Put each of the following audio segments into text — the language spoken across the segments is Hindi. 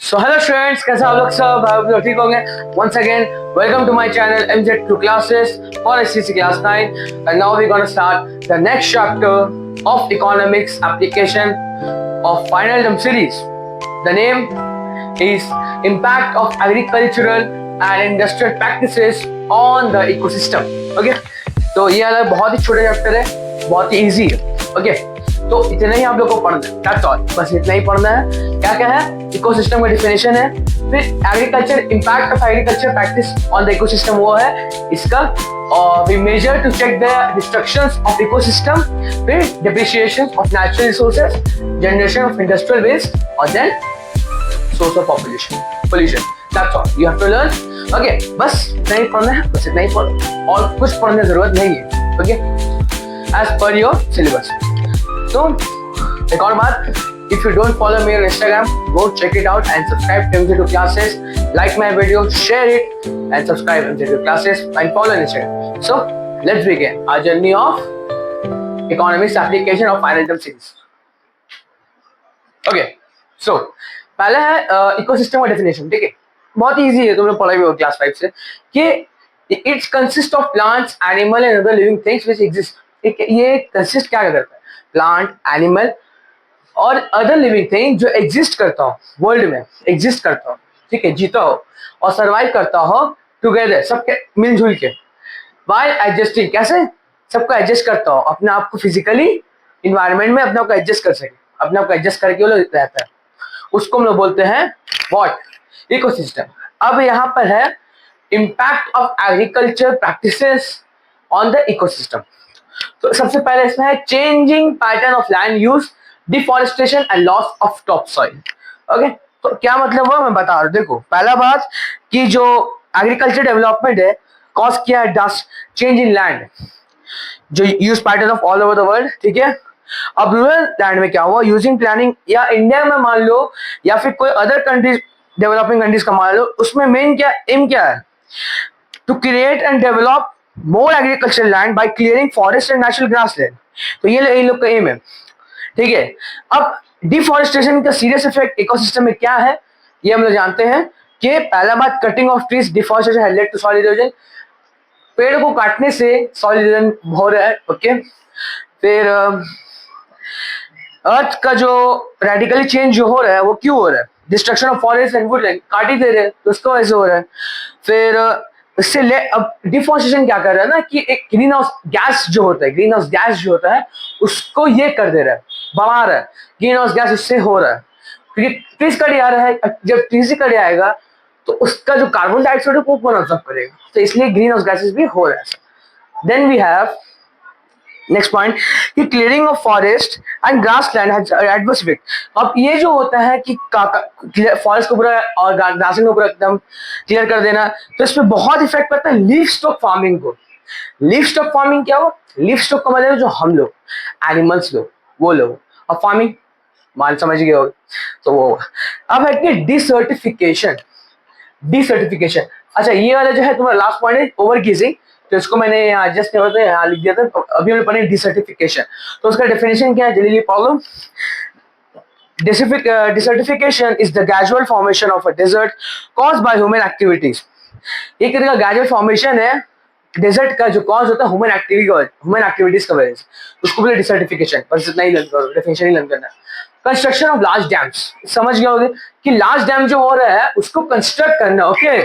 सो हेलो स्टूडेंट्स, कैसे आप लोग सब? आप लोग ठीक होंगे? Once again welcome to my channel MZ2 classes for SCC class 9 and now we're going to start the next chapter of economics application of final term series. The name is impact of agricultural and industrial practices on the ecosystem. Okay, तो ये वाला बहुत ही छोटा चैप्टर है, बहुत ही इजी है. ओके, तो इतना ही आप लोग को पढ़ना है, दैट्स ऑल. बस इतना ही पढ़ना है. क्या क्या है? इकोसिस्टम का डिफिनेशन है, फिर agriculture, impact of agriculture practice on the ecosystem वो है इसका, और we measure to check the destructions of ecosystem, फिर depreciation of natural resources, generation of industrial waste, और then source of pollution. That's all you have to learn. Okay, बस इतना ही पढ़ना है, बस इतना ही पढ़ो, और कुछ पढ़ने की जरूरत नहीं है. Okay, as per your syllabus. तो एक और बात, if you don't follow me on Instagram, go check it out and subscribe to MZ2 classes. Like my video, share it, and subscribe to MZ2 classes and follow on Instagram. So let's begin our journey of economics application of final term series. Okay, so पहला है इकोसिस्टम का डेफिनेशन. ठीक है, बहुत इजी है, तुमने पढ़ा भी होगा क्लास 5 से, कि it's consist of plants, animal and other living things which exist. ये कंसिस्ट क्या करता है? प्लांट, एनिमल और अदर लिविंग थिंग जो एग्जिस्ट करता हो, वर्ल्ड में एग्जिस्ट करता हो, ठीक है, जीता हो और सर्वाइव करता हो टुगेदर, सबके मिलजुल के, बाय एडजस्टिंग. कैसे? सबको एडजस्ट करता हो, अपने आप को फिजिकली इन्वायरमेंट में अपने आप को एडजस्ट कर सके, अपने आप को एडजस्ट करके वो लोग रहता है, उसको हम लोग बोलते हैं व्हाट? इकोसिस्टम. अब यहाँ पर है impact of agriculture practices on the ecosystem. तो सबसे पहले इसमें है changing pattern of land use, deforestation and loss of top soil. Okay, तो क्या मतलब है मैं बता रहा हूं. देखो, पहला बात कि जो एग्रीकल्चर डेवलपमेंट है कॉज किया है डस्ट चेंज इन लैंड, जो use pattern of all over the world. ठीक है, अब रूरल लैंड में क्या हुआ? यूजिंग प्लानिंग, या इंडिया में मान लो या फिर कोई अदर कंट्रीज, डेवलपिंग कंट्रीज का मान लो, उसमें मेन क्या एम क्या है? To create and develop more agriculture land by clearing forest and natural grass land. तो ये इन लोग का एम है. ठीक है, अब डिफॉरेस्टेशन का सीरियस इफेक्ट इकोसिस्टम में क्या है ये हम लोग जानते हैं कि पहला बात, cutting off trees, deforestation has led to soil erosion. पेड़ को काटने से सॉइल इरोजन हो रहा है. ओके, फिर अर्थ का जो रेडिकली चेंज जो हो रहा है वो क्यों हो रहा है? Destruction of forest and Woodland, काट ही दे रहे हैं तो उसकी वजह से हो रहा है. फिर इससे अब डिफॉरेस्टेशन क्या कर रहा है ना, कि एक ग्रीन हाउस गैस जो होता है, ग्रीन हाउस गैस जो होता है उसको ये कर दे रहा है, बढ़ा रहा है. ग्रीन हाउस गैस उससे हो रहा है क्योंकि ट्रीज कट आ रहा है. जब ट्रीज कट आएगा तो उसका जो कार्बन डाइऑक्साइड है वो कौन ऑब्जर्व करेगा, तो इसलिए ग्रीन हाउस गैसेस भी हो रहा है. Then we have next point कि clearing of forest and grassland has adverse effect. अब ये जो होता है कि फॉरेस्ट को पूरा और ग्रासलैंड को पूरा एकदम क्लियर कर देना, तो इसमें बहुत इफेक्ट पड़ता है लीफ स्टॉक फार्मिंग को. लीफ स्टॉक फार्मिंग क्या हुआ? लीफ स्टॉक का मतलब जो हम लोग, एनिमल्स लोग, वो लोग, और फार्मिंग मान समझ गए होगे, तो वो होगा. अब है कि डिसर्टिफिकेशन. डिसर्टिफिकेशन, अच्छा, ये वाला जो है तुम्हारा लास्ट पॉइंट है ओवर गीजिंग, तो इसको मैंने यहाँ जस्ट यहाँ लिख दिया था. तो अभी हमने पढ़े डिसर्टिफिकेशन, तो उसका डेफिनेशन क्या है? जल्दी problem. Desertification is the gradual formation of a desert caused by human activities. एक तरह का ग्रेजुअल फॉर्मेशन है डेजर्ट का, जो कॉज होता है ह्यूमन एक्टिविटीज का वजह से, उसको बोले डिसर्टिफिकेशन. बस इतना ही लर्न करो, डेफिनेशन ही लर्न करना है. कंस्ट्रक्शन ऑफ लार्ज डैम्स, समझ गए होगे कि लार्ज डैम जो हो रहा है उसको कंस्ट्रक्ट करना. Okay,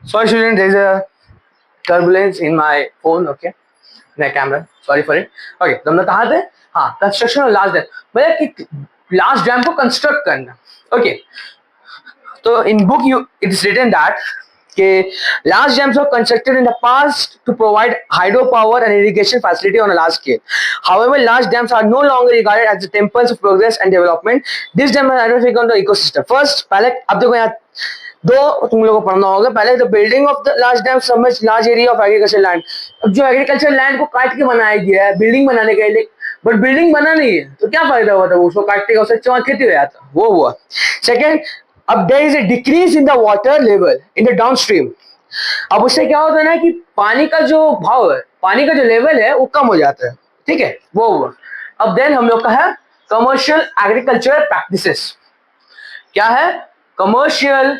sorry student, there is a turbulence in my phone, okay, my camera, sorry for it. Okay, तो हम लोग कहाँ थे? हाँ, कंस्ट्रक्शन ऑफ लार्ज डैम, मतलब कि लार्ज डैम को कंस्ट्रक्ट करना. ओके, तो in book you it is written that कि large dams were constructed in the past to provide hydropower and irrigation facility on a large scale. However, large dams are no longer regarded as the temples of progress and development. This dam has adverse on the ecosystem. First, पहले अब देखो यहाँ दो तुम लोगों को पढ़ना होगा. पहले the building of the large dam समझ large area of agriculture land. अब जो एग्रीकल्चर लैंड को काट के बनाया गया है बिल्डिंग बनाने के लिए, बट बिल्डिंग बना नहीं है तो क्या फायदा हुआ था? उसको काटने का उससे वहां खेती हो जाता, वो हुआ. सेकेंड, अब there is a decrease in the water level in the downstream. अब उससे क्या होता है ना कि पानी का जो भाव है, पानी का जो लेवल है वो कम हो जाता है. ठीक है, वो हुआ. अब देन हम लोग का है कमर्शियल एग्रीकल्चर प्रैक्टिसेस. क्या है? Commercial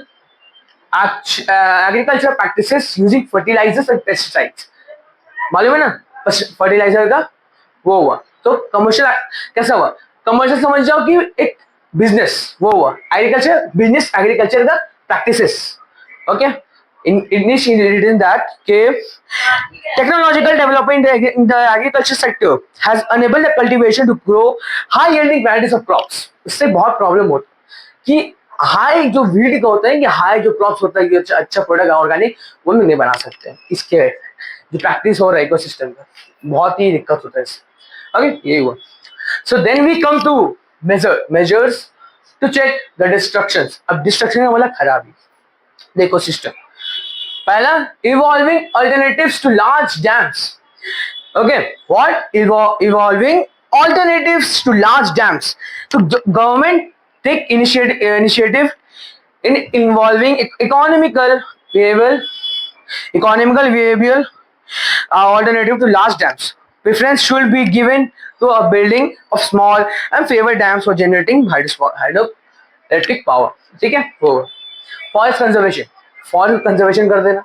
agriculture practices using fertilisers and pesticides, मालूम है ना फर्टिलाइजर का वो हुआ। तो कमर्शियल कैसा हुआ, कमर्शियल समझ जाओ कि एक बिजनेस वो हुआ, एग्रीकल्चर बिजनेस एग्रीकल्चर का प्रैक्टिसेस, ओके। in that के technological development in the agriculture sector has enabled the cultivation to grow high yielding varieties of crops। इससे बहुत प्रॉब्लम होती कि हाई जो वीड का होता है कि हाई जो क्रॉप्स होता है कि अच्छा प्रोडक्ट ऑर्गेनिक वो नहीं बना सकते हैं, इसके जो प्रैक्टिस हो रहा है इकोसिस्टम का बहुत ही दिक्कत होता है इससे, ओके यही हुआ। So then we come to measures to check the destructions. अब डिस्ट्रक्शन का मतलब खराबी देखो सिस्टम, पहला evolving alternatives to large dams, okay what evolving alternatives to large dams। तो government take initiative in involving economical viable alternative to large dams। Preference should be given to a building of small and favored dams for generating hydroelectric power। ठीक है, फॉरेस्ट कंजर्वेशन, फॉरेस्ट कंजर्वेशन कर देना,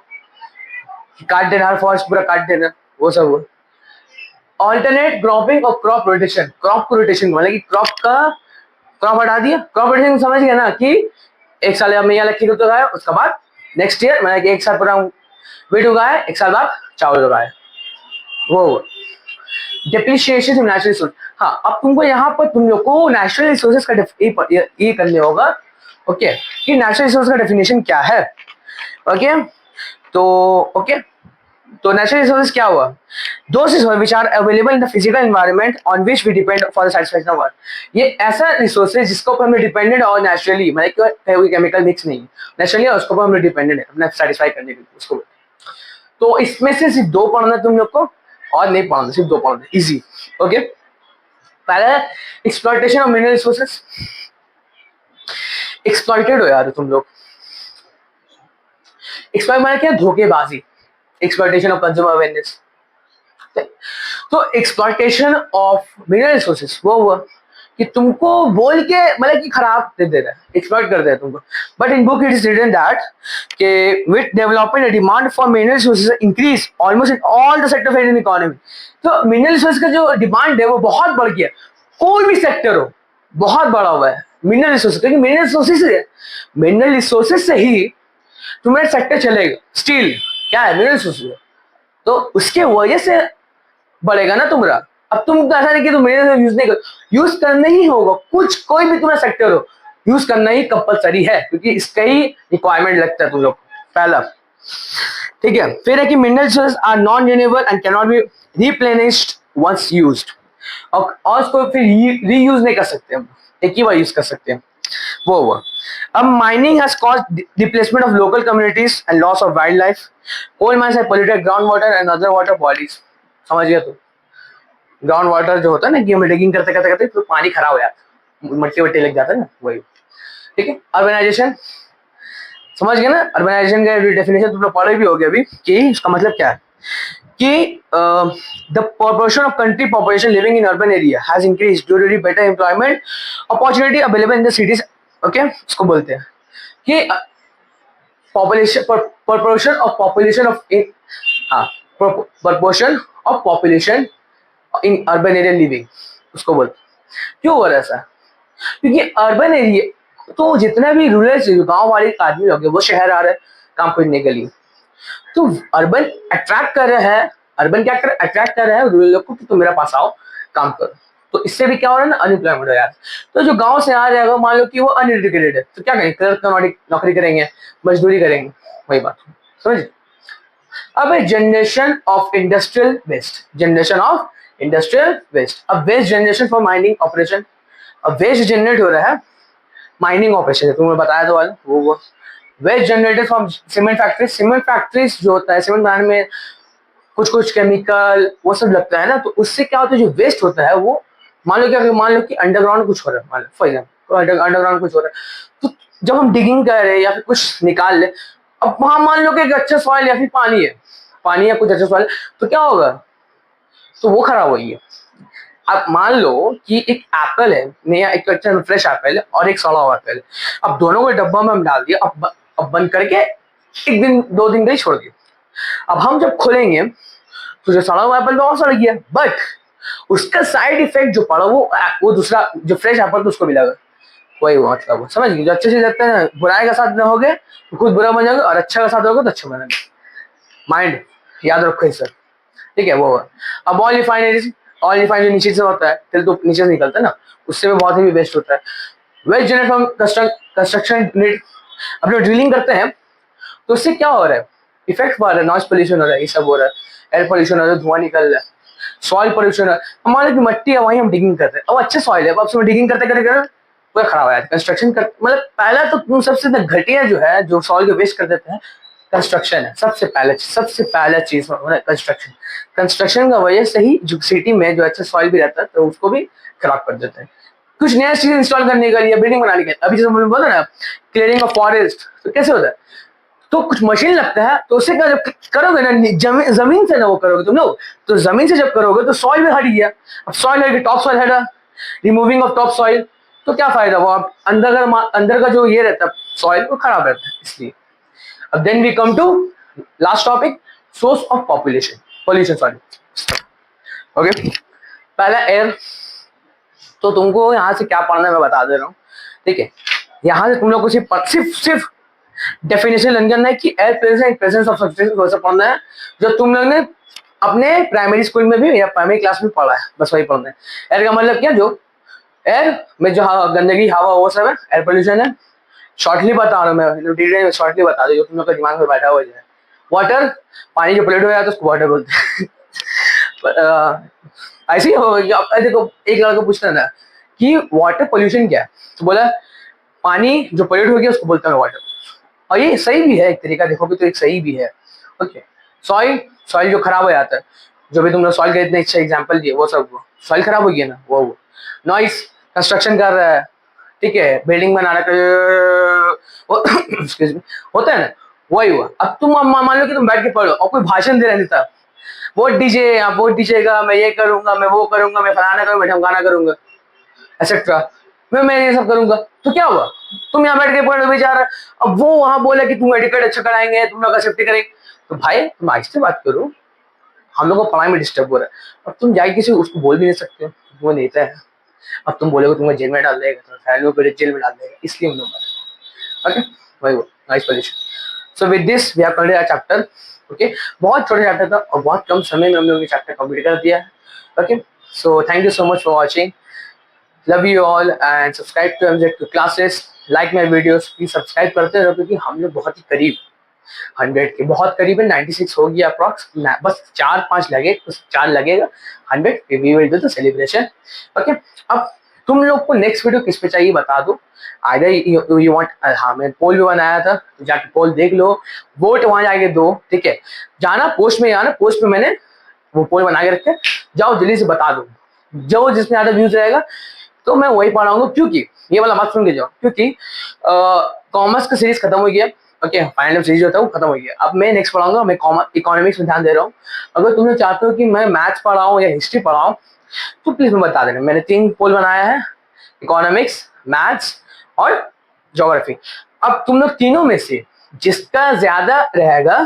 काट देना, फॉरेस्ट पूरा काट देना, वो सब हुआ। ऑल्टरनेट क्रॉपिंग और क्रॉप रोटेशन, क्रॉप को रोटेशन मतलब कि क्रॉप हटा दिया, क्रॉप रोटेशन समझ गया ना कि एक साल में यहाँ लक्की तो उगाया, उसके बाद नेक्स्ट ईयर मतलब कि एक साल पूरा वीट उगाया, एक साल बाद चावल उगाया, वो डेप्रिसिएशन ऑफ नेचुरल रिसोर्स। हाँ, अब तुमको यहाँ पर तुम लोग को नेचुरल रिसोर्सेज का ये करने होगा, ओके, कि नेचुरल रिसोर्स का डेफिनेशन क्या है, ओके। तो नेचुरल रिसोर्सेज क्या हुआ, those resources which are available in the physical environment on which we depend for the satisfaction of work. ये ऐसा रिसोर्सेज जिसके ऊपर हम डिपेंडेंट और नेचुरली मतलब कोई केमिकल मिक्स नहीं, नेचुरली उसके ऊपर हम डिपेंडेंट है अपने सेटिस्फाई करने के लिए उसको। तो इसमें से सिर्फ दो पढ़ना तुम लोग को और नहीं पढ़ना, सिर्फ दो पढ़ना, इजी, ओके। पहला exploitation of mineral resources, exploited हो यार तुम लोग, एक्सप्लॉइट मतलब क्या, धोखेबाजी, एक्सप्लॉइटेशन ऑफ कंज्यूमर अवेयरनेस। तो एक्सप्लॉइटेशन ऑफ मिनरल रिसोर्सेज वो हुआ कि तुमको बोल के मतलब कि खराब दे रहा है, एक्सप्लॉइट कर दे रहा है तुमको। But in book it is written that के with development the demand for mineral resources increase almost in all the sector of Indian economy. तो मिनरल रिसोर्स का जो डिमांड है वो बहुत बढ़ गया, कोई भी सेक्टर हो बहुत बड़ा हुआ है मिनरल रिसोर्सेज, क्योंकि मिनरल रिसोर्सेज से ही तुम्हारा सेक्टर चलेगा। स्टील क्या है, मिनरल रिसोर्सेज, तो उसके वजह से बढ़ेगा ना तुम्हारा। अब तुम तो ऐसा नहीं कि तुम मिनरल यूज नहीं कर, यूज करना ही होगा, कुछ कोई भी तुम्हारा सेक्टर हो यूज करना ही कंपलसरी है, क्योंकि इसका ही रिक्वायरमेंट लगता है तुम लोग, पहला, ठीक है। फिर है कि mineral resources are non renewable and can not be replenished once used, और उसको फिर रीयूज नहीं कर सकते हम, एक ही बार यूज कर सकते हैं, वो हुआ। अब mining has caused displacement of local communities and loss of wildlife. Coal mines have polluted ground water and other water bodies, समझ गया। तो ग्राउंड वाटर जो होता है ना कि हम डिगिंग करते करते करते तो पानी खराब हो जाता है, मट्टी वट्टी लग जाता है ना, वही, ठीक है। अर्बनाइजेशन समझ गए ना, अर्बनाइजेशन का डेफिनेशन तुम लोग पढ़े भी हो गए अभी कि इसका मतलब क्या है कि the proportion of country population living in urban area has increased due to better employment opportunity available in the cities, okay। इसको बोलते हैं कि population proportion of population of हाँ proportion of population in urban area living, उसको बोलते हैं। क्यों हो रहा है ऐसा, क्योंकि अर्बन एरिया तो जितना भी रूरल गांव वाले आदमी लोग हैं वो शहर आ रहे हैं काम करने के लिए, तो अर्बन अट्रैक्ट कर रहा है, अर्बन क्या कर अट्रैक्ट कर रहा है रूरल लोग को कि तुम मेरे पास आओ काम करो। तो इससे भी क्या हो रहा है ना, अनएम्प्लॉयमेंट हो यार। तो जो गांव से आ जाएगा मान लो कि वो अनएजुकेटेड है, तो क्या करेंगे, क्लर्क नौकरी करेंगे, मजदूरी करेंगे, वही बात समझ। अब generation of industrial waste, generation of industrial waste, अब waste generation for mining operation, अब वेस्ट जनरेट हो रहा है माइनिंग ऑपरेशन, तुमने बताया तो वाला वो waste generated from cement factories, cement factories जो होता है सीमेंट बनाने में कुछ केमिकल वो सब लगता है ना, तो उससे क्या होता है जो वेस्ट होता है वो मान लो कि अंडरग्राउंड कुछ हो रहा है, मान लो फॉर एग्जाम्पल अंडरग्राउंड कुछ हो रहा है, तो जब हम डिगिंग कर रहे हैं या फिर कुछ निकाल ले, अब वहां मान लो कि एक अच्छा सॉइल या फिर पानी है कुछ अच्छा सॉइल, तो क्या होगा, तो वो खराब होगी। आप मान लो कि एक एप्पल है नया, एक अच्छा फ्रेश एप्पल है और एक सड़ा हुआ एप्पल है। अब दोनों को डब्बा में हम डाल दिया, अब बंद करके एक दिन 2 दिन के लिए छोड़ दिया। अब हम जब खोलेंगे तो जो सड़ा हुआ एप्पल तो और सड़ गया, बट उसका साइड इफेक्ट जो पड़ा वो दूसरा जो फ्रेश एप्पल तो उसको मिलेगा। वही हुआ मतलब, समझ गए? जो अच्छे से जाते हैं बुराई का साथ रहोगे तो खुद बुरा बन जाओगे, और अच्छा का साथ रहोगे तो अच्छा बनेगा। माइंड याद रखो ये सब, ठीक है? वो हुआ। अब ऑयल रिफाइनरी जो नीचे से होता है, तेल तो नीचे से निकलता है ना, उससे भी बहुत ही बेस्ट होता है। Waste generate from construction unit. अब जब ड्रिलिंग करते हैं तो उससे क्या हो रहा है? इफेक्ट पड़ रहा है, नॉइज पोल्यूशन हो रहा है, ये सब हो रहा है, एयर पोल्यूशन हो रहा है, धुआं निकल रहा है, सॉइल पोल्यूशन है। हमारे की मट्टी है, वहीं हम डिगिंग करते हैं, अब अच्छे सॉइल है, अब उसमें डिगिंग करते करते करते पूरा खराब हो जाता है। कंस्ट्रक्शन कर मतलब पहला तो तुम सबसे घटिया जो है, जो सॉइल को वेस्ट कर देते हैं, कंस्ट्रक्शन है। सबसे पहला चीज कंस्ट्रक्शन। कंस्ट्रक्शन का वजह से ही जो सिटी में जो अच्छा सॉइल भी रहता है तो उसको भी खराब कर देता है। कुछ नया चीज इंस्टॉल करने का लिए, बिल्डिंग बनाने के, अभी जैसे मैंने बोला ना क्लियरिंग ऑफ फॉरेस्ट, तो कैसे होता है? तो कुछ मशीन लगता है, तो उससे क्या जब करोगे ना, जमीन से ना वो करोगे तुम लोग, तो जमीन से जब करोगे तो सॉइल भी हट गया। अब सॉइल हट गया, टॉप सॉइल हटा, रिमूविंग ऑफ टॉप सॉइल, तो क्या फायदा? वो आप अंदर का जो ये रहता है सॉइल वो खराब रहता है, इसलिए। अब then we come to last topic, source of pollution sorry. Okay, पहला एयर। तो तुमको यहाँ से क्या पढ़ना है मैं बता दे रहा हूँ, ठीक है? यहाँ से तुम लोग को सिर्फ डेफिनेशन लर्न करना है कि एयर प्रेजेंस ऑफ सब्सटेंस वैसा पढ़ना है जो तुम लोग ने अपने प्राइमरी स्कूल में भी या प्राइमरी क्लास में पढ़ा है, बस वही पढ़ना है। एयर का मतलब क्या? जो एयर में जो गंदगी हवा वो सब है, एयर पोल्यूशन है। शॉर्टली बता रहा हूँ मैं, डिटेल में शॉर्टली बता दो जो तुम लोग का दिमाग में बैठा हुआ है। वाटर, पानी जो पोल्यूट हो जाता है उसको वाटर बोलते हैं। ऐसे ही देखो, एक लड़का पूछता था कि वाटर पोल्यूशन क्या है, तो बोला पानी जो पोल्यूट हो गया उसको बोलते हैं वाटर। और ये सही भी है, एक तरीका देखोगे तो एक सही भी है। ओके, सॉइल, सॉइल जो खराब हो जाता है, जो भी तुमने सॉइल का इतने अच्छा एग्जांपल दिए वो सब, सॉइल खराब हो गया ना, वो नॉइस, कंस्ट्रक्शन कर रहा है, ठीक है, बिल्डिंग बना रहा है, एक्सक्यूज मी, होता है ना, वही हुआ। अब तुम मान लो कि तुम बैठ के पढ़ो और कोई भाषण दे रहा था, वोट दीजिए, आप वोट दीजिएगा, मैं ये करूंगा, मैं वो करूंगा, मैं फलाना करूंगा, मैं ढमकाना करूंगा, एक्सेट्रा, मैं ये सब करूंगा, तो क्या हुआ? तुम यहाँ बैठ के पढ़ बेचारा, अब वो वहां बोला कि तुम एडिकेट अच्छा कराएंगे, तुम लोग सेफ्टी करेंगे, तो भाई तुम आहिस्ते बात करो, हम लोग को पढ़ाई में डिस्टर्ब हो रहा है। अब तुम जाके किसी उसको बोल भी नहीं सकते हो, वो नेता है, अब तुम बोलोगे तुम्हें जेल में डाल देगा, तो फैमिली को जेल में डाल देगा, इसलिए हम लोग, ओके, वही वो nice position. So with this we have completed our chapter. Okay, बहुत छोटा चैप्टर था और बहुत कम समय में हम लोग ये चैप्टर कंप्लीट कर दिया है। Okay, so thank you so much for watching, love you all and subscribe to MZ classes, like my videos, please subscribe करते रहो क्योंकि हम लोग बहुत ही करीब 100 के, बहुत करीब है, 96 हो गया अप्रॉक्स, बस 4-5 लगे, कुछ 4 लगेगा 100 we will do the celebration. Okay, अब तुम लोग को नेक्स्ट वीडियो किस पे चाहिए बता दो, आइदर यू वांट, हाँ मैं पोल भी बनाया था, तो जाके पोल देख लो, वोट वहां जाके दो, ठीक है? जाना पोस्ट में, आना पोस्ट में, मैंने वो पोल बना के रखे, जाओ जल्दी से बता दो, जो जिसमें ज्यादा व्यूज रहेगा तो मैं वही पढ़ाऊंगा, क्योंकि ये वाला बात सुन के जाओ, क्योंकि कॉमर्स का सीरीज खत्म हो गया। ओके, फाइनल सीरीज होता है वो खत्म हो गया, अब मैं नेक्स्ट पढ़ाऊंगा, मैं इकोनॉमिक्स में ध्यान दे रहा हूँ। अगर तुम लोग चाहते हो कि मैं मैथ्स पढ़ाऊँ या हिस्ट्री पढ़ाऊँ तो प्लीज मैं बता देना, मैंने 3 पोल बनाया है, इकोनॉमिक्स, मैथ्स और ज्योग्राफी। अब तुम लोग तीनों में से जिसका ज्यादा रहेगा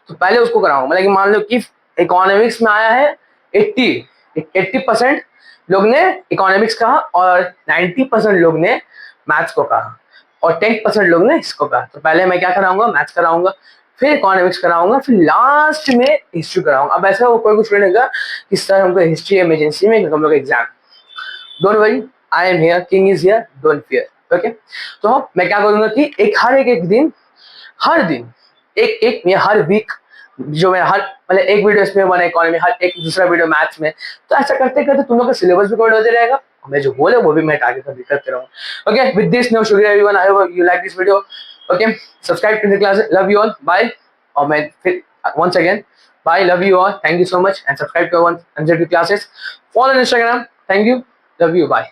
तो पहले उसको कराऊंगा, मतलब कि मान लो कि इकोनॉमिक्स में आया है 80% लोग ने इकोनॉमिक्स कहा और 90% लोग ने मैथ्स को कहा और 10% लोग ने इसको कहा, तो पहले मैं क्या कराऊंगा? मैथ्स कराऊंगा, फिर इकोनॉमिक्स कराऊंगा, फिर लास्ट में हिस्ट्री कराऊंगा। अब ऐसा वो कोई कुछ नहीं कि सर हमको हिस्ट्री इमरजेंसी में हम लोग exam, don't worry, I am here, king is here, don't fear. Okay, तो मैं क्या करूंगा कि एक दिन, हर दिन एक या हर वीक, जो मैं हर मतलब एक वीडियो इसमें बना इकोनॉमी, हर एक दूसरा वीडियो मैथ्स में, तो ऐसा करते करते तुम लोग का सिलेबस भी कवर होते रहेगा, मैं जो बोले वो भी मैं आगे कभी करते रहूंगा। ओके, विद दिस नो शुक्रिया everyone, I hope you like this video. Okay, subscribe to the class, love you all, bye. और मैं फिर once again, bye, love you all, thank you so much and subscribe to our MZ classes, follow on Instagram, thank you, love you, bye.